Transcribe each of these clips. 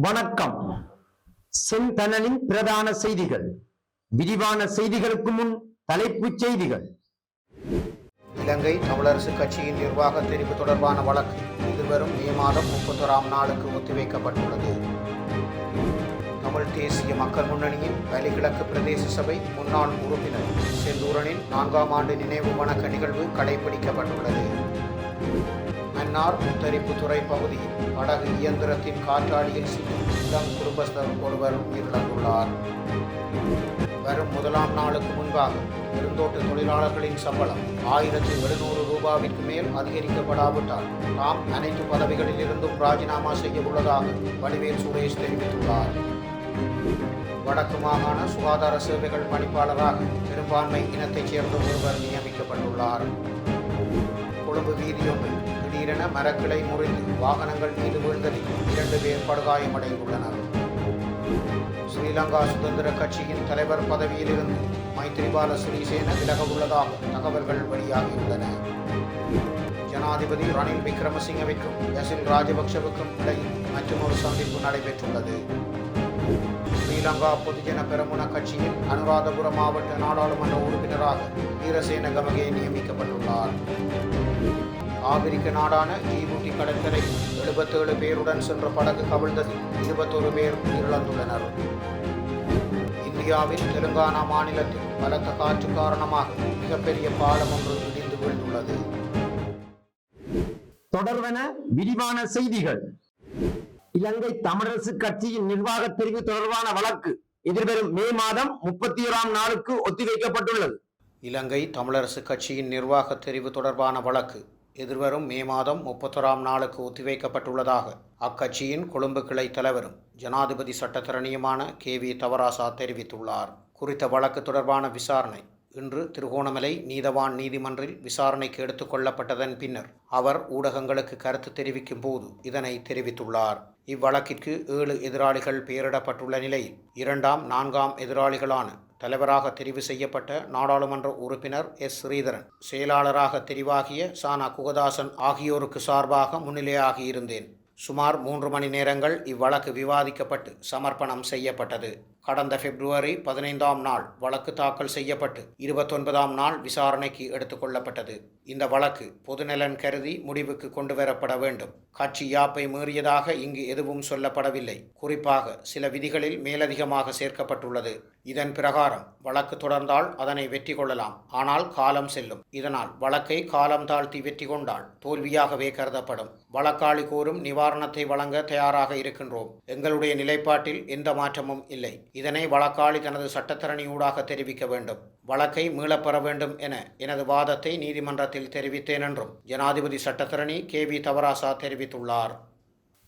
வணக்கம். செந்தணலின் பிரதான செய்திகள். விரிவான செய்திகளுக்கு முன் தலைப்புச் செய்திகள். இலங்கை தமிழரசு கட்சியின் நிர்வாக தெரிவு தொடர்பான வழக்கு எதிர்வரும் மே மாதம் 31ஆம் நாளுக்கு ஒத்திவைக்கப்பட்டுள்ளது. தமிழ் தேசிய மக்கள் முன்னணியின் வலிகிழக்கு பிரதேச சபை முன்னாள் உறுப்பினர் செந்தூரனின் 4ஆம் ஆண்டு நினைவு வணக்க நிகழ்வு கடைபிடிக்கப்பட்டுள்ளது. மன்னார் முத்தரிப்புத்துறை பகுதியில் படகு இயந்திரத்தின் காற்றாடியில் சிக்கி இளம் குடும்பஸ்தர் ஒருவர் உயிரிழந்துள்ளார். வரும் 1ஆம் நாளுக்கு முன்பாக பெருந்தோட்ட தொழிலாளர்களின் சம்பளம் 1700 ரூபாவிற்கு மேல் அதிகரிக்கப்படாவிட்டால் தாம் அனைத்து பதவிகளில் இருந்தும் ராஜினாமா செய்ய உள்ளதாக வடிவேல் சுரேஷ் தெரிவித்துள்ளார். வடக்கு மாகாண சுகாதார சேவைகள் பணிப்பாளராக பெரும்பான்மை இனத்தைச் சேர்ந்த ஒருவர் நியமிக்கப்பட்டுள்ளார். கொழும்பு வீதியொன்றில் திடீரென மரக்கிளை முறிந்து வாகனங்கள் மீது வீழ்ந்ததில் 2 பேர் படுகாயமடைந்துள்ளனர். ஸ்ரீலங்கா சுதந்திர கட்சியின் தலைவர் பதவியிலிருந்து மைத்ரிபால சிறிசேன விலக உள்ளதாக தகவல்கள் வெளியாகியுள்ளன. ஜனாதிபதி ரணில் விக்ரமசிங்கவிற்கும் பசில் ராஜபக்ஷவுக்கும் இடையில் மற்றொரு சந்திப்பு நடைபெற்றுள்ளது. ஸ்ரீலங்கா பொதுஜன பெரமுன கட்சியின் அனுராதபுரம் மாவட்ட நாடாளுமன்ற உறுப்பினராக வீரசேன கமகே நியமிக்கப்பட்டுள்ளார். ஆப்பிரிக்க நாடான ஜிபூட்டி கடற்கரை 77 பேருடன் சென்ற படகு கவிழ்ந்ததில் 21 பேர் உயிரிழந்துள்ளனர். இந்தியாவில் தெலுங்கானா மாநிலத்தில் பலத்த காற்று காரணமாக மிகப்பெரிய பாலம் ஒன்று இடிந்து வீழ்ந்துள்ளது. தொடர்வன விரிவான செய்திகள். இலங்கை தமிழரசு கட்சியின் நிர்வாக தெரிவு தொடர்பான வழக்கு எதிர்வரும் மே மாதம் 31ஆம் நாளுக்கு ஒத்திவைக்கப்பட்டுள்ளது. இலங்கை தமிழரசு கட்சியின் நிர்வாக தெரிவு தொடர்பான வழக்கு எதிர்வரும் மே மாதம் 31ஆம் நாளுக்கு ஒத்திவைக்கப்பட்டுள்ளதாக அக்கட்சியின் கொழும்பு கிளை தலைவரும் ஜனாதிபதி சட்டத்தரணியுமான KV தவராசா தெரிவித்துள்ளார். குறித்த வழக்கு தொடர்பான விசாரணை இன்று திருகோணமலை நீதவான் நீதிமன்றில் விசாரணைக்கு எடுத்துக் கொள்ளப்பட்டதன் பின்னர் அவர் ஊடகங்களுக்கு கருத்து தெரிவிக்கும் போது இதனை தெரிவித்துள்ளார். இவ்வழக்கிற்கு 7 எதிராளிகள் பெயரிடப்பட்டுள்ள நிலையில் 2ஆம் 4ஆம் எதிராளிகளான தலைவராக தெரிவு செய்யப்பட்ட நாடாளுமன்ற உறுப்பினர் ஸ்ரீதரன், செயலாளராக தெரிவாகிய சானா குகதாசன் ஆகியோருக்கு சார்பாக முன்னிலையாகியிருந்தேன். சுமார் 3 மணி நேரங்கள் இவ்வழக்கு விவாதிக்கப்பட்டு சமர்ப்பணம் செய்யப்பட்டது. கடந்த பிப்ரவரி 15ஆம் நாள் வழக்கு தாக்கல் செய்யப்பட்டு 29ஆம் நாள் விசாரணைக்கு எடுத்துக்கொள்ளப்பட்டது. இந்த வழக்கு பொதுநலன் கருதி முடிவுக்கு கொண்டுவரப்பட வேண்டும். கட்சி யாப்பை மீறியதாக இங்கு எதுவும் சொல்லப்படவில்லை. குறிப்பாக சில விதிகளில் மேலதிகமாக சேர்க்கப்பட்டுள்ளது. இதன் பிரகாரம் வழக்கு தொடர்ந்தால் அதனை வெற்றி கொள்ளலாம். ஆனால் காலம் செல்லும். இதனால் வழக்கை காலம் தாழ்த்தி வெற்றி கொண்டால் தோல்வியாகவே கருதப்படும். வழக்காளி கோரும் நிவாரணத்தை வழங்க தயாராக இருக்கின்றோம். எங்களுடைய நிலைப்பாட்டில் எந்த மாற்றமும் இல்லை. இதனை வழக்காளி தனது சட்டத்தரணியூடாக தெரிவிக்க வேண்டும். வழக்கை மீளப்பெற வேண்டும் என எனது வாதத்தை நீதிமன்றத்தில் தெரிவித்தேன் என்றும் ஜனாதிபதி சட்டத்தரணி KV தவராசா தெரிவித்துள்ளார்.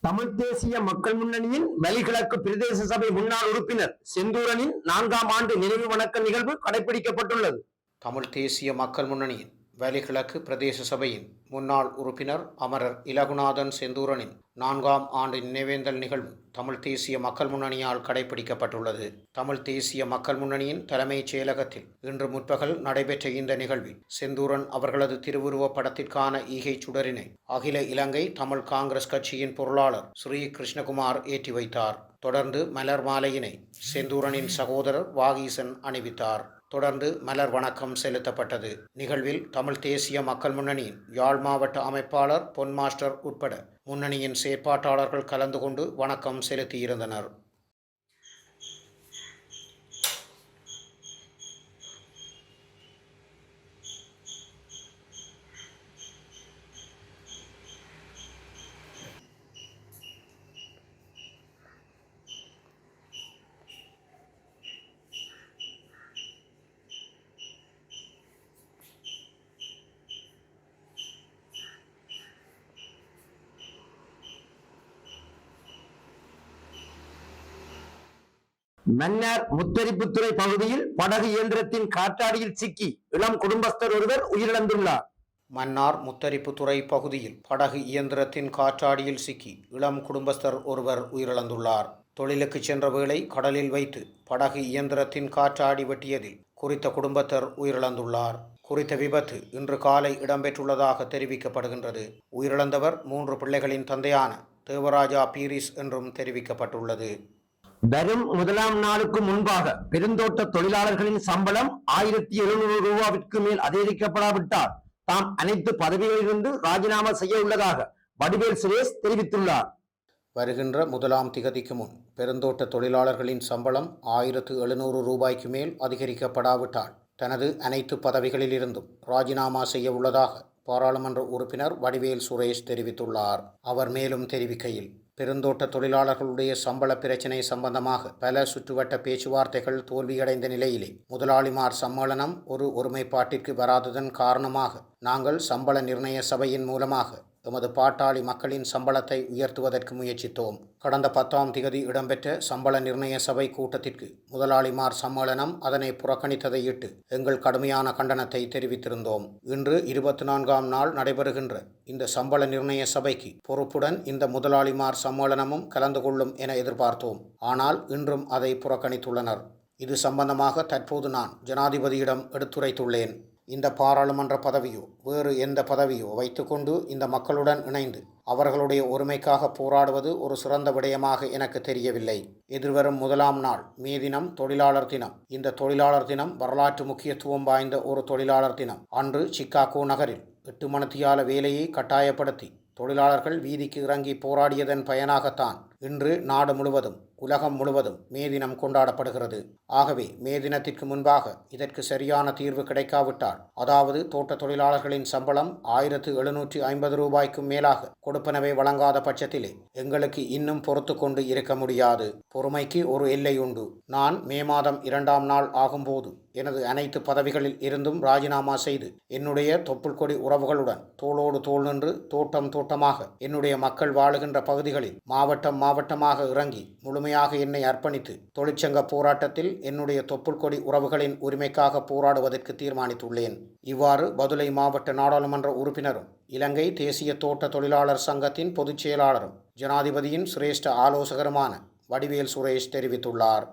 தமிழ் தேசிய மக்கள் முன்னணியின் வலிகிழக்கு பிரதேச சபை முன்னாள் உறுப்பினர் செந்தூரனின் 4ஆம் ஆண்டு நினைவு வணக்க நிகழ்வு கடைபிடிக்கப்பட்டுள்ளது. தமிழ் தேசிய மக்கள் முன்னணியின் வலிகிழக்கு பிரதேச சபையின் முன்னாள் உறுப்பினர் அமரர் இலகுநாதன் செந்தூரனின் 4ஆம் ஆண்டு நினைவேந்தல் நிகழ்வு தமிழ் தேசிய மக்கள் முன்னணியால் கடைபிடிக்கப்பட்டுள்ளது. தமிழ் தேசிய மக்கள் முன்னணியின் தலைமைச் செயலகத்தில் இன்று முற்பகல் நடைபெற்ற இந்த நிகழ்வில் செந்தூரன் அவர்களது திருவுருவப் படத்திற்கான ஈகை சுடரினை அகில இலங்கை தமிழ் காங்கிரஸ் கட்சியின் பொருளாளர் ஸ்ரீ கிருஷ்ணகுமார் ஏற்றி வைத்தார். தொடர்ந்து மலர் மாலையினை செந்தூரனின் சகோதரர் வாகீசன் அணிவித்தார். தொடர்ந்து மலர் வணக்கம் செலுத்தப்பட்டது. நிகழ்வில் தமிழ் தேசிய மக்கள் முன்னணியின் யாழ் மாவட்ட அமைப்பாளர் பொன் மாஸ்டர் உட்பட முன்னணியின் செயற்பாட்டாளர்கள் கலந்து கொண்டு வணக்கம் செலுத்தியிருந்தனர். மன்னார் முத்தரிப்புத்துறை பகுதியில் படகு இயந்திரத்தின் காற்றாடியில் சிக்கி இளம் குடும்பஸ்தர் ஒருவர் உயிரிழந்துள்ளார். மன்னார் முத்தரிப்புத்துறை பகுதியில் படகு இயந்திரத்தின் காற்றாடியில் சிக்கி இளம் குடும்பஸ்தர் ஒருவர் உயிரிழந்துள்ளார். தொழிலுக்கு சென்ற வேளை கடலில் வைத்து படகு இயந்திரத்தின் காற்றாடி வெட்டியதில் குறித்த குடும்பத்தர் உயிரிழந்துள்ளார். குறித்த விபத்து இன்று காலை இடம்பெற்றுள்ளதாக தெரிவிக்கப்படுகின்றது. உயிரிழந்தவர் 3 பிள்ளைகளின் தந்தையான தேவராஜா பீரிஸ் என்றும் தெரிவிக்கப்பட்டுள்ளது. வரும் முதலாம் நாளுக்கு முன்பாக பெருந்தோட்ட தொழிலாளர்களின் சம்பளம் 1700 ரூபாவிற்கு மேல் அதிகரிக்கப்படாவிட்டால் தாம் அனைத்து பதவிகளிலிருந்து ராஜினாமா செய்ய உள்ளதாக வடிவேல் சுரேஷ் தெரிவித்துள்ளார். வருகின்ற முதலாம் திகதிக்கு முன் பெருந்தோட்ட தொழிலாளர்களின் சம்பளம் 1700 ரூபாய்க்கு மேல் அதிகரிக்கப்படாவிட்டால் தனது அனைத்து பதவிகளிலிருந்தும் ராஜினாமா செய்ய உள்ளதாக பாராளுமன்ற உறுப்பினர் வடிவேல் சுரேஷ் தெரிவித்துள்ளார். அவர் மேலும் தெரிவிக்கையில், பெருந்தோட்ட தொழிலாளர்களுடைய சம்பள பிரச்சினை சம்பந்தமாக பல சுற்றுவட்ட பேச்சுவார்த்தைகள் தோல்வியடைந்த நிலையிலே முதலாளிமார் சம்மேளனம் ஒரு ஒருமைப்பாட்டிற்கு வராததன் காரணமாக நாங்கள் சம்பள நிர்ணய சபையின் மூலமாக எமது பாட்டாளி மக்களின் சம்பளத்தை உயர்த்துவதற்கு முயற்சித்தோம். கடந்த 10ஆம் திகதி இடம்பெற்ற சம்பள நிர்ணய சபை கூட்டத்திற்கு முதலாளிமார் சம்மேளனம் அதனை புறக்கணித்ததையிட்டு எங்கள் கடுமையான கண்டனத்தை தெரிவித்திருந்தோம். இன்று 24ஆம் நாள் நடைபெறுகின்ற இந்த சம்பள நிர்ணய சபைக்கு பொறுப்புடன் இந்த முதலாளிமார் சம்மேளனமும் கலந்து கொள்ளும் என எதிர்பார்த்தோம். ஆனால் இன்றும் அதை புறக்கணித்துள்ளனர். இது சம்பந்தமாக தற்போது நான் ஜனாதிபதியிடம் எடுத்துரைத்துள்ளேன். இந்த பாராளுமன்ற பதவியோ வேறு எந்த பதவியோ வைத்துக்கொண்டு இந்த மக்களுடன் இணைந்து அவர்களுடைய ஒருமைக்காக போராடுவது ஒரு சிறந்த விடயமாக எனக்கு தெரியவில்லை. எதிர்வரும் முதலாம் நாள் மே தினம் தொழிலாளர் தினம். இந்த தொழிலாளர் தினம் வரலாற்று முக்கியத்துவம் வாய்ந்த ஒரு தொழிலாளர் தினம். அன்று சிக்காகோ நகரில் 8 மணித்தியால வேலையை கட்டாயப்படுத்தி தொழிலாளர்கள் வீதிக்கு இறங்கி போராடியதன் பயனாகத்தான் இன்று நாடு முழுவதும் உலகம் முழுவதும் மே தினம் கொண்டாடப்படுகிறது. ஆகவே மே தினத்திற்கு முன்பாக இதற்கு சரியான தீர்வு கிடைக்காவிட்டால், அதாவது தோட்ட தொழிலாளர்களின் சம்பளம் 1750 ரூபாய்க்கும் மேலாக கொடுப்பனவை வழங்காத பட்சத்திலே எங்களுக்கு இன்னும் பொறுத்து கொண்டு இருக்க முடியாது. பொறுமைக்கு ஒரு எல்லை உண்டு. நான் மே மாதம் 2ஆம் நாள் ஆகும்போது எனது அனைத்து பதவிகளில் இருந்தும் ராஜினாமா செய்து என்னுடைய தொப்புள் கொடி உறவுகளுடன் தோளோடு தோள் நின்று தோட்டம் தோட்டமாக என்னுடைய மக்கள் வாழுகின்ற பகுதிகளில் மாவட்டம் மாவட்டமாக இறங்கி முழுமையாக என்னை அர்ப்பணித்து தொழிற்சங்க போராட்டத்தில் என்னுடைய தொப்புள் கொடி உறவுகளின் உரிமைக்காக போராடுவதற்கு தீர்மானித்துள்ளேன். இவ்வாறு பதுளை மாவட்ட நாடாளுமன்ற உறுப்பினரும் இலங்கை தேசிய தோட்ட தொழிலாளர் சங்கத்தின் பொதுச் செயலாளரும் ஜனாதிபதியின் சிரேஷ்ட ஆலோசகருமான வடிவேல் சுரேஷ் தெரிவித்துள்ளார்.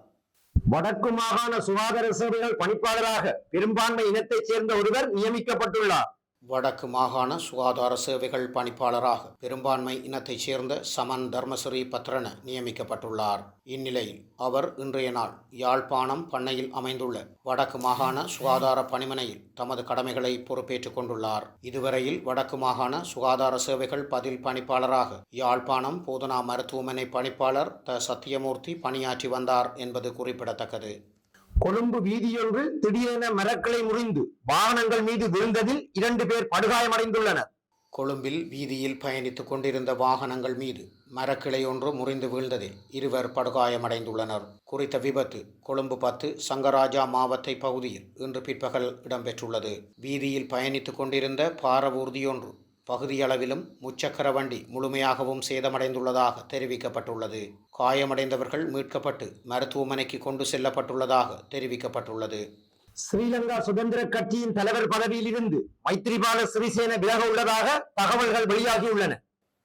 வடக்கு மாகாண சுகாதார சேவைகள் பணிப்பாளராக பெரும்பான்மை இனத்தைச் சேர்ந்த ஒருவர் நியமிக்கப்பட்டுள்ளார். வடக்கு மாகாண சுகாதார சேவைகள் பணிப்பாளராக பெரும்பான்மை இனத்தைச் சேர்ந்த சமன் தர்மஸ்ரீ பத்ரன நியமிக்கப்பட்டுள்ளார். இந்நிலையில் அவர் இன்றைய நாள் யாழ்ப்பாணம் பண்ணையில் அமைந்துள்ள வடக்கு மாகாண சுகாதார பணிமனையில் தமது கடமைகளை பொறுப்பேற்றுக் கொண்டுள்ளார். இதுவரையில் வடக்கு மாகாண சுகாதார சேவைகள் பதில் பணிப்பாளராக யாழ்ப்பாணம் போதனா மருத்துவமனை பணிப்பாளர் சத்தியமூர்த்தி பணியாற்றி வந்தார் என்பது குறிப்பிடத்தக்கது. கொழும்பு வீதியொன்றில் திடீரென மரக்கிளை முறிந்து வாகனங்கள் மீது விழுந்ததில் 2 பேர் படுகாயமடைந்துள்ளனர். கொழும்பில் வீதியில் பயணித்துக் கொண்டிருந்த வாகனங்கள் மீது மரக்கிளை ஒன்று முறிந்து வீழ்ந்ததில் 2 படுகாயமடைந்துள்ளனர். குறித்த விபத்து கொழும்பு 10 சங்கராஜா மாவத்தை பகுதியில் இன்று பிற்பகல் இடம்பெற்றுள்ளது. வீதியில் பயணித்துக் கொண்டிருந்த பாரவூர்தியொன்று பகுதியளவிலும் முச்சக்கர வண்டி முழுமையாகவும் சேதமடைந்துள்ளதாக தெரிவிக்கப்பட்டுள்ளது. காயமடைந்தவர்கள் மீட்கப்பட்டு மருத்துவமனைக்கு கொண்டு செல்லப்பட்டுள்ளதாக தெரிவிக்கப்பட்டுள்ளது. ஸ்ரீலங்கா சுதந்திர கட்சியின் தலைவர் பதவியில் இருந்து மைத்ரிபால சிறிசேன விலக உள்ளதாக தகவல்கள் வெளியாகியுள்ளன.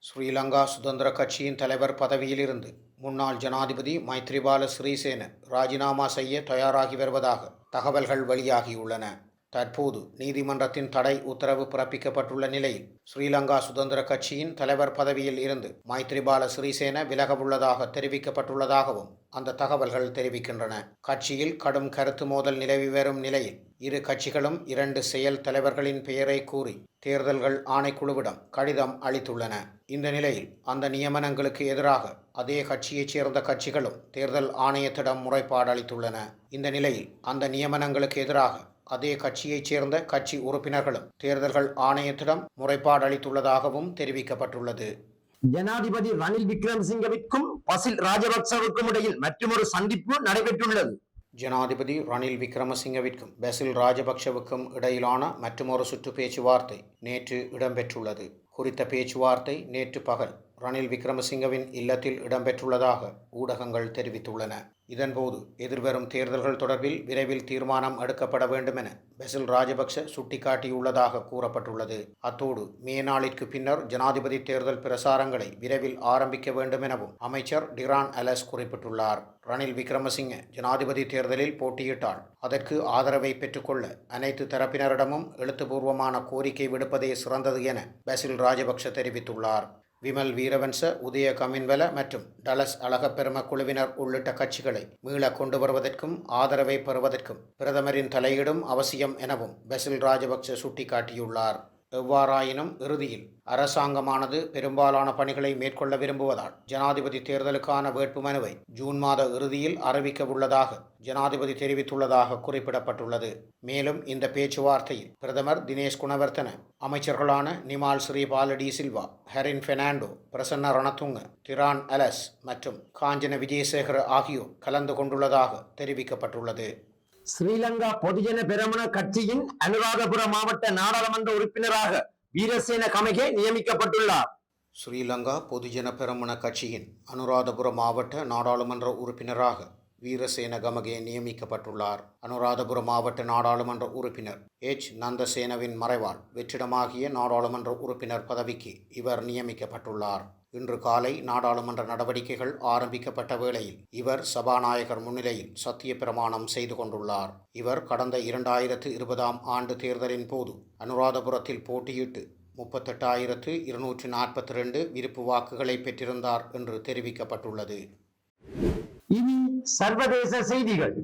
ஸ்ரீலங்கா சுதந்திர கட்சியின் தலைவர் பதவியிலிருந்து முன்னாள் ஜனாதிபதி மைத்ரிபால சிறிசேன ராஜினாமா செய்ய தயாராகி வருவதாக தகவல்கள் வெளியாகியுள்ளன. தற்போது நீதிமன்றத்தின் தடை உத்தரவு பிறப்பிக்கப்பட்டுள்ள நிலையில் ஸ்ரீலங்கா சுதந்திர கட்சியின் தலைவர் பதவியில் இருந்து மைத்ரிபால சிறிசேன விலகவுள்ளதாக தெரிவிக்கப்பட்டுள்ளதாகவும் அந்த தகவல்கள் தெரிவிக்கின்றன. கட்சியில் கடும் கருத்து மோதல் நிலவி வரும் நிலையில் இரு கட்சிகளும் 2 செயல் தலைவர்களின் பெயரை கூறி தேர்தல்கள் ஆணைக்குழுவிடம் கடிதம் அளித்துள்ளன. இந்த நிலையில் அந்த நியமனங்களுக்கு எதிராக அதே கட்சியைச் சேர்ந்த கட்சிகளும் தேர்தல் ஆணையத்திடம் முறைப்பாடு அளித்துள்ளன. இந்த நிலையில் அந்த நியமனங்களுக்கு எதிராக அதே கட்சியைச் சேர்ந்த கட்சி உறுப்பினர்களும் தேர்தல்கள் ஆணையத்திடம் முறைப்பாடு அளித்துள்ளதாகவும் தெரிவிக்கப்பட்டுள்ளது. ஜனாதிபதி ரணில் விக்ரமசிங்கவிற்கும் பசில் ராஜபக்சவுக்கும் இடையில் மற்றொரு சந்திப்பு நடைபெற்றுள்ளது. ஜனாதிபதி ரணில் விக்ரமசிங்கவிற்கும் பசில் ராஜபக்சவுக்கும் இடையிலான மற்றொரு சுற்று பேச்சுவார்த்தை நேற்று இடம்பெற்றுள்ளது. குறித்த பேச்சுவார்த்தை நேற்று பகல் ரணில் விக்ரமசிங்கவின் இல்லத்தில் இடம்பெற்றுள்ளதாக ஊடகங்கள் தெரிவித்துள்ளன. இதன்போது எதிர்வரும் தேர்தல்கள் தொடர்பில் விரைவில் தீர்மானம் எடுக்கப்பட வேண்டும் என பசில் ராஜபக்ச சுட்டிக்காட்டியுள்ளதாக கூறப்பட்டுள்ளது. அத்தோடு மே நாளிற்கு பின்னர் ஜனாதிபதி தேர்தல் பிரசாரங்களை விரைவில் ஆரம்பிக்க வேண்டும் எனவும் அமைச்சர் டிரான் அலஸ் குறிப்பிட்டுள்ளார். ரணில் விக்ரமசிங்க ஜனாதிபதி தேர்தலில் போட்டியிட்டால் அதற்கு ஆதரவை பெற்றுக்கொள்ள அனைத்து தரப்பினரிடமும் எழுத்துப்பூர்வமான கோரிக்கை விடுப்பதே சிறந்தது என பசில் ராஜபக்ச தெரிவித்துள்ளார். விமல் வீரவன்ச, உதய கமின்வல மற்றும் டலஸ் அழகப்பெரும குழுவினர் உள்ளிட்ட கட்சிகளை மீள கொண்டு வருவதற்கும் ஆதரவை பெறுவதற்கும் பிரதமரின் தலையீடும் அவசியம் எனவும் பெசில் ராஜபக்ச சுட்டிக்காட்டியுள்ளார். எவ்வாறாயினும் இறுதியில் அரசாங்கமானது பெரும்பாலான பணிகளை மேற்கொள்ள விரும்புவதால் ஜனாதிபதி தேர்தலுக்கான வேட்புமனுவை ஜூன் மாத இறுதியில் அறிவிக்க உள்ளதாக ஜனாதிபதி தெரிவித்துள்ளதாக குறிப்பிடப்பட்டுள்ளது. மேலும் இந்த பேச்சுவார்த்தையில் பிரதமர் தினேஷ் குணவர்த்தன, அமைச்சர்களான நிமால் ஸ்ரீபால டி சில்வா, ஹெரின் பெர்னாண்டோ, பிரசன்ன ரணதுங்க, டிரான் அலஸ் மற்றும் காஞ்சன விஜயசேகர ஆகியோர் கலந்து கொண்டுள்ளதாக தெரிவிக்கப்பட்டுள்ளது. ஸ்ரீலங்கா பொதுஜன பெரமுன கட்சியின் அனுராதபுர மாவட்ட நாடாளுமன்ற உறுப்பினராக வீரசேன கமகே நியமிக்கப்பட்டுள்ளார். ஸ்ரீலங்கா பொதுஜன பெரமுன கட்சியின் அனுராதபுர மாவட்ட நாடாளுமன்ற உறுப்பினராக வீரசேன கமகே நியமிக்கப்பட்டுள்ளார். அனுராதபுர மாவட்ட நாடாளுமன்ற உறுப்பினர் எச் நந்தசேனவின் மறைவால் வெற்றிடமாகிய நாடாளுமன்ற உறுப்பினர் பதவிக்கு இவர் நியமிக்கப்பட்டுள்ளார். இன்று காலை நாடாளுமன்ற நடவடிக்கைகள் ஆரம்பிக்கப்பட்ட வேளையில் இவர் சபாநாயகர் முன்னிலையில் சத்திய பிரமாணம் செய்து கொண்டுள்ளார். இவர் கடந்த 2020 ஆண்டு தேர்தலின் போது அனுராதபுரத்தில் போட்டியிட்டு 38,242 விருப்பு வாக்குகளை பெற்றிருந்தார் என்று தெரிவிக்கப்பட்டுள்ளது. இனி சர்வதேச செய்திகள்.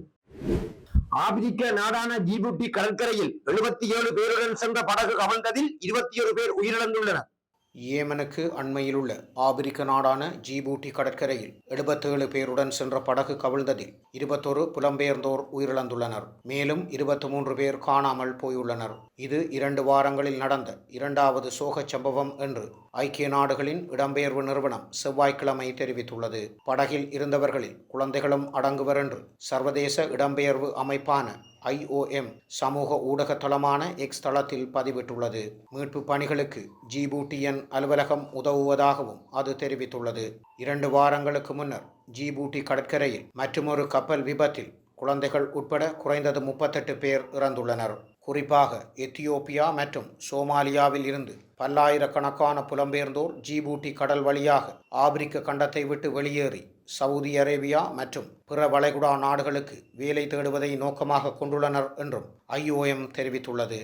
ஆப்பிரிக்க நாடான ஜிபூட்டி கடற்கரையில் 77 பேருடன் சென்ற படகு கவிழ்ந்ததில் 21 பேர் உயிரிழந்துள்ளனர். ஏமனுக்கு அண்மையிலுள்ள ஆப்பிரிக்க நாடான ஜிபூட்டி கடற்கரையில் 77 பேருடன் சென்ற படகு கவிழ்ந்ததில் 21 புலம்பெயர்ந்தோர் உயிரிழந்துள்ளனர். மேலும் 23 பேர் காணாமல் போயுள்ளனர். இது 2 வாரங்களில் நடந்த 2வது சோகச் சம்பவம் என்று ஐக்கிய நாடுகளின் இடம்பெயர்வு நிறுவனம் செவ்வாய்க்கிழமை தெரிவித்துள்ளது. படகில் இருந்தவர்களில் குழந்தைகளும் அடங்குவர் என்று சர்வதேச இடம்பெயர்வு அமைப்பான IOM சமூக ஊடக தளமான எக்ஸ் தளத்தில் பதிவிட்டுள்ளது. மீட்பு பணிகளுக்கு ஜிபூட்டியன் அலுவலகம் உதவுவதாகவும் அது தெரிவித்துள்ளது. 2 வாரங்களுக்கு முன்னர் ஜிபூட்டி கடற்கரையில் மற்றுமொரு கப்பல் விபத்தில் குழந்தைகள் உட்பட குறைந்தது 38 பேர் இறந்துள்ளனர். குறிப்பாக எத்தியோப்பியா மற்றும் சோமாலியாவில் இருந்து பல்லாயிரக்கணக்கான புலம்பெயர்ந்தோர் ஜிபூட்டி கடல் வழியாக ஆப்பிரிக்க கண்டத்தை விட்டு வெளியேறி சவுதி அரேபியா மற்றும் பிற வளைகுடா நாடுகளுக்கு வேலை தேடுவதை நோக்கமாக கொண்டுள்ளனர் என்றும் IOM தெரிவித்துள்ளது.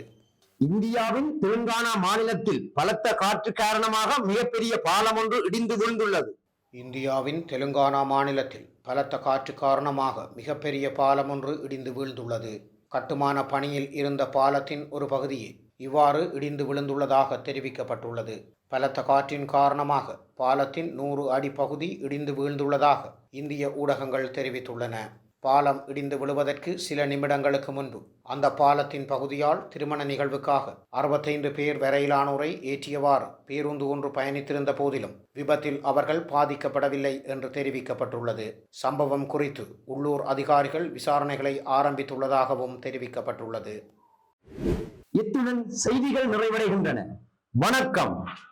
இந்தியாவின் தெலுங்கானா மாநிலத்தில் பலத்த காற்று காரணமாக மிகப்பெரிய பாலம் ஒன்று இடிந்து விழுந்துள்ளது. இந்தியாவின் தெலுங்கானா மாநிலத்தில் பலத்த காற்று காரணமாக மிகப்பெரிய பாலம் ஒன்று இடிந்து வீழ்ந்துள்ளது. கட்டுமான பணியில் இருந்த பாலத்தின் ஒரு பகுதியே இவ்வாறு இடிந்து விழுந்துள்ளதாக தெரிவிக்கப்பட்டுள்ளது. பலத்த காற்றின் காரணமாக பாலத்தின் 100 அடி பகுதி இடிந்து வீழ்ந்துள்ளதாக இந்திய ஊடகங்கள் தெரிவித்துள்ளன. பாலம் இடிந்து விழுவதற்கு சில நிமிடங்களுக்கு முன்பு அந்த பாலத்தின் பகுதியால் திருமண நிகழ்வுக்காக 65 பேர் வரையிலானோரை ஏற்றியவாறு பேருந்து ஒன்று பயணித்திருந்த போதிலும் விபத்தில் அவர்கள் பாதிக்கப்படவில்லை என்று தெரிவிக்கப்பட்டுள்ளது. சம்பவம் குறித்து உள்ளூர் அதிகாரிகள் விசாரணைகளை ஆரம்பித்துள்ளதாகவும் தெரிவிக்கப்பட்டுள்ளது. இத்துடன் செய்திகள் நிறைவடைகின்றன. வணக்கம்.